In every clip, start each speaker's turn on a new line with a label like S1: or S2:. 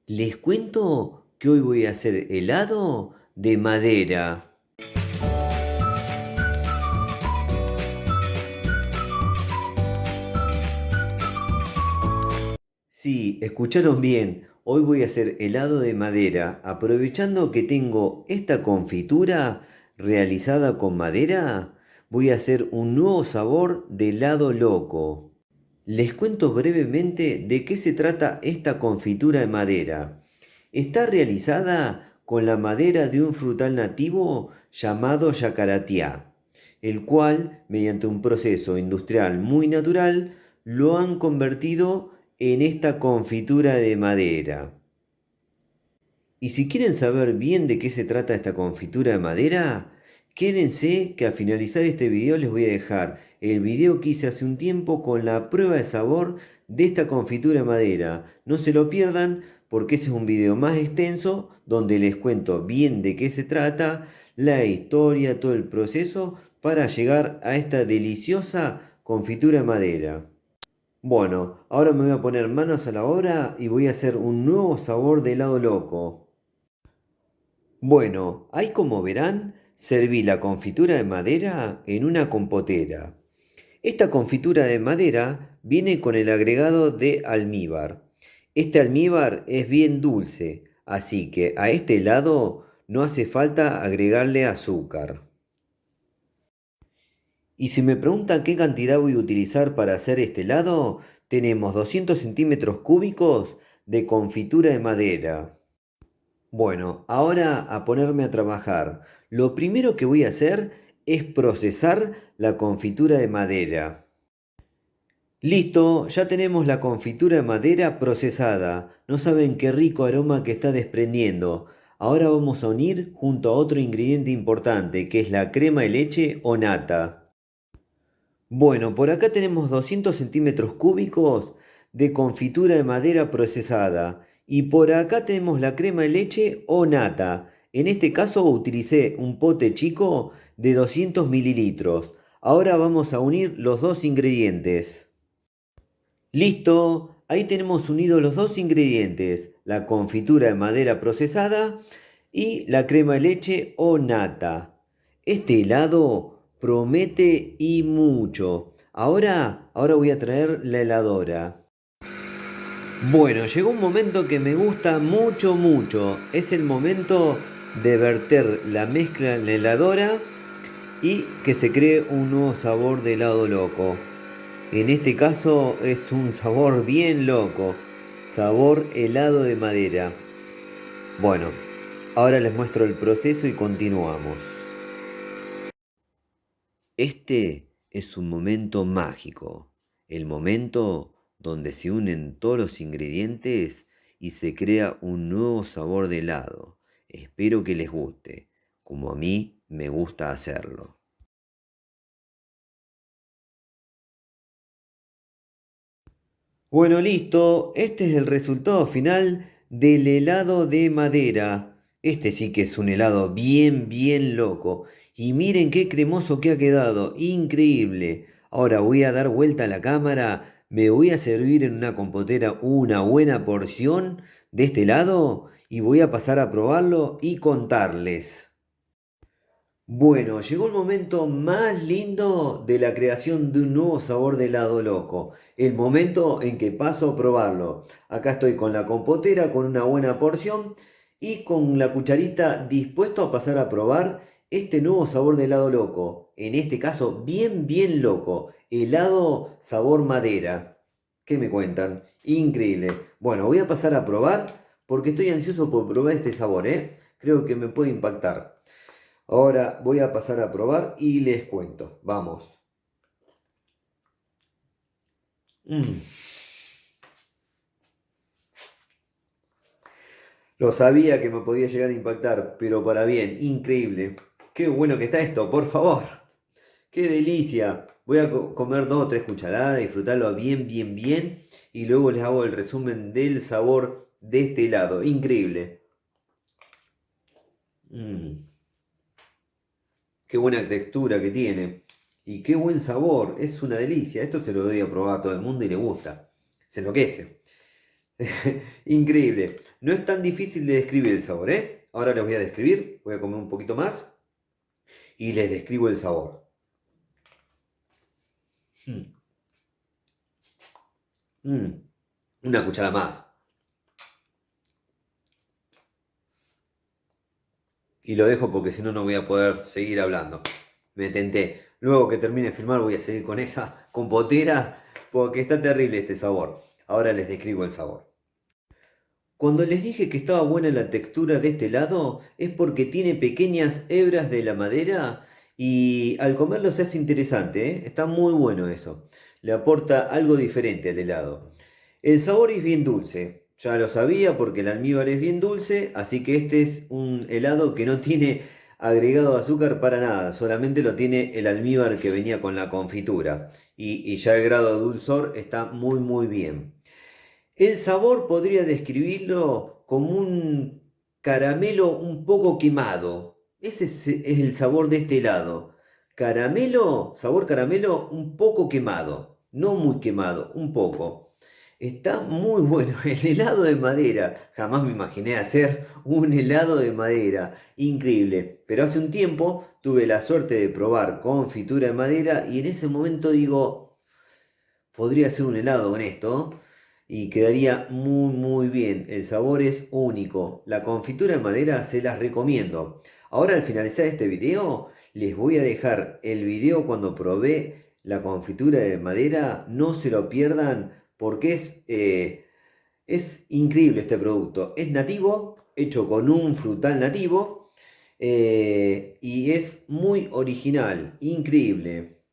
S1: Les cuento que hoy voy a hacer helado de madera. Sí, escucharon bien. Hoy voy a hacer helado de madera, aprovechando que tengo esta confitura realizada con madera. Voy a hacer un nuevo sabor de helado loco. Les cuento brevemente de qué se trata esta confitura de madera. Está realizada con la madera de un frutal nativo llamado yacaratiá, el cual, mediante un proceso industrial muy natural, lo han convertido en esta confitura de madera. Y si quieren saber bien de qué se trata esta confitura de madera, quédense que al finalizar este video les voy a dejar el video que hice hace un tiempo con la prueba de sabor de esta confitura de madera. No se lo pierdan porque ese es un video más extenso donde les cuento bien de qué se trata, la historia, todo el proceso para llegar a esta deliciosa confitura de madera. Bueno, ahora me voy a poner manos a la obra y voy a hacer un nuevo sabor de helado loco. Bueno, ahí como verán, serví la confitura de madera en una compotera. Esta confitura de madera viene con el agregado de almíbar. Este almíbar es bien dulce, así que a este helado no hace falta agregarle azúcar. Y si me preguntan qué cantidad voy a utilizar para hacer este helado, tenemos 200 centímetros cúbicos de confitura de madera. Bueno, ahora a ponerme a trabajar. Lo primero que voy a hacer es procesar la confitura de madera. Listo, ya tenemos la confitura de madera procesada. No saben qué rico aroma que está desprendiendo. Ahora vamos a unir junto a otro ingrediente importante, que es la crema de leche o nata. Bueno, por acá tenemos 200 centímetros cúbicos de confitura de madera procesada. Y por acá tenemos la crema de leche o nata. En este caso utilicé un pote chico de 200 mililitros. Ahora vamos a unir los dos ingredientes. Listo, ahí tenemos unidos los dos ingredientes, la confitura de madera procesada y la crema de leche o nata. Este helado promete y mucho. Ahora voy a traer la heladora. Bueno, llegó un momento que me gusta mucho, mucho. Es el momento de verter la mezcla en la heladora y que se cree un nuevo sabor de helado loco. En este caso es un sabor bien loco, sabor helado de madera. Bueno, ahora les muestro el proceso y continuamos. Este es un momento mágico, el momento donde se unen todos los ingredientes y se crea un nuevo sabor de helado. Espero que les guste, como a mí me gusta hacerlo. Bueno, listo. Este es el resultado final del helado de madera. Este sí que es un helado bien, bien loco. Y miren qué cremoso que ha quedado. Increíble. Ahora voy a dar vuelta a la cámara. Me voy a servir en una compotera una buena porción de este helado y voy a pasar a probarlo y contarles. Bueno, llegó el momento más lindo de la creación de un nuevo sabor de helado loco. El momento en que paso a probarlo. Acá estoy con la compotera, con una buena porción y con la cucharita dispuesto a pasar a probar este nuevo sabor de helado loco. En este caso, bien, bien loco. Helado sabor madera. ¿Qué me cuentan? Increíble. Bueno, voy a pasar a probar porque estoy ansioso por probar este sabor, ¿eh? Creo que me puede impactar. Ahora voy a pasar a probar y les cuento. Vamos. Mm. Lo sabía que me podía llegar a impactar, pero para bien, increíble. Qué bueno que está esto, por favor. Qué delicia. Voy a comer dos o tres cucharadas, disfrutarlo bien, bien, bien. Y luego les hago el resumen del sabor de este helado. Increíble. Mm. Qué buena textura que tiene. Y qué buen sabor. Es una delicia. Esto se lo doy a probar a todo el mundo y le gusta. Se enloquece. Increíble. No es tan difícil de describir el sabor, ¿eh? Ahora les voy a describir, voy a comer un poquito más y les describo el sabor. Mm, mm, una cuchara más. Y lo dejo porque si no, no voy a poder seguir hablando. Me tenté. Luego que termine de filmar voy a seguir con esa compotera porque está terrible este sabor. Ahora les describo el sabor. Cuando les dije que estaba buena la textura de este helado es porque tiene pequeñas hebras de la madera y al comerlo se hace interesante, ¿eh? Está muy bueno eso. Le aporta algo diferente al helado. El sabor es bien dulce. Ya lo sabía porque el almíbar es bien dulce, así que este es un helado que no tiene agregado azúcar para nada, solamente lo tiene el almíbar que venía con la confitura. Y ya el grado de dulzor está muy bien. El sabor podría describirlo como un caramelo un poco quemado. Ese es el sabor de este helado. Caramelo, sabor caramelo un poco quemado. No muy quemado, un poco. Está muy bueno. El helado de madera. Jamás me imaginé hacer un helado de madera. Increíble. Pero hace un tiempo tuve la suerte de probar confitura de madera y en ese momento digo, podría hacer un helado con esto y quedaría muy bien. El sabor es único. La confitura de madera se las recomiendo. Ahora al finalizar este video les voy a dejar el video cuando probé la confitura de madera. No se lo pierdan porque es increíble este producto. Es nativo, hecho con un frutal nativo y es muy original, increíble.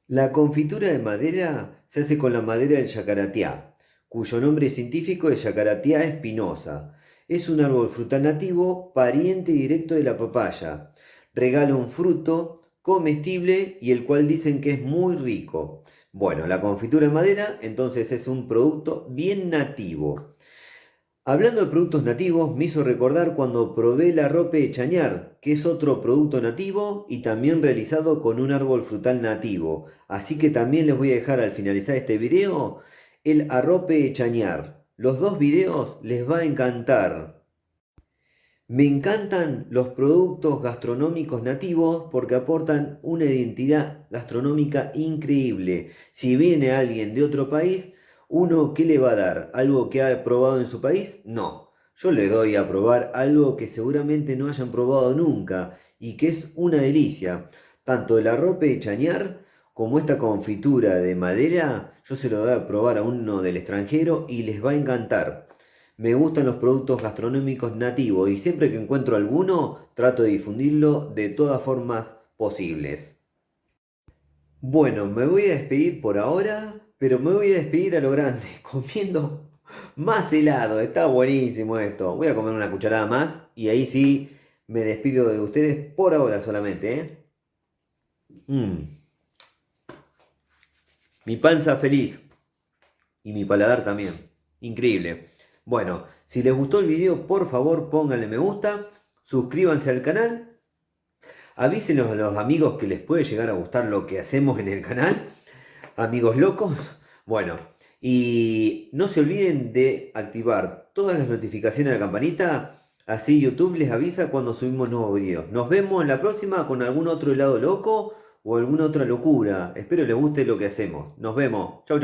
S1: La confitura de madera se hace con la madera del yacaratiá, cuyo nombre científico es Yacaratiá espinosa. Es un árbol frutal nativo, pariente directo de la papaya. Regala un fruto comestible y el cual dicen que es muy rico. Bueno, la confitura de madera entonces es un producto bien nativo. Hablando de productos nativos, me hizo recordar cuando probé el arrope de chañar, que es otro producto nativo y también realizado con un árbol frutal nativo. Así que también les voy a dejar al finalizar este video el arrope de chañar. Los dos videos les va a encantar. Me encantan los productos gastronómicos nativos porque aportan una identidad gastronómica increíble. Si viene alguien de otro país, ¿uno qué le va a dar? ¿Algo que ha probado en su país? No. Yo le doy a probar algo que seguramente no hayan probado nunca y que es una delicia. Tanto el arrope de chañar como esta confitura de madera, yo se lo doy a probar a uno del extranjero y les va a encantar. Me gustan los productos gastronómicos nativos y siempre que encuentro alguno trato de difundirlo de todas formas posibles. Bueno, me voy a despedir por ahora, pero me voy a despedir a lo grande, comiendo más helado. Está buenísimo esto. Voy a comer una cucharada más y ahí sí me despido de ustedes por ahora solamente, ¿eh? Mm, mi panza feliz. Y mi paladar también. Increíble. Bueno, si les gustó el video, por favor pónganle me gusta, suscríbanse al canal, avísenos a los amigos que les puede llegar a gustar lo que hacemos en el canal, amigos locos. Bueno, y no se olviden de activar todas las notificaciones de la campanita, así YouTube les avisa cuando subimos nuevos videos. Nos vemos en la próxima con algún otro helado loco o alguna otra locura. Espero les guste lo que hacemos. Nos vemos. Chau.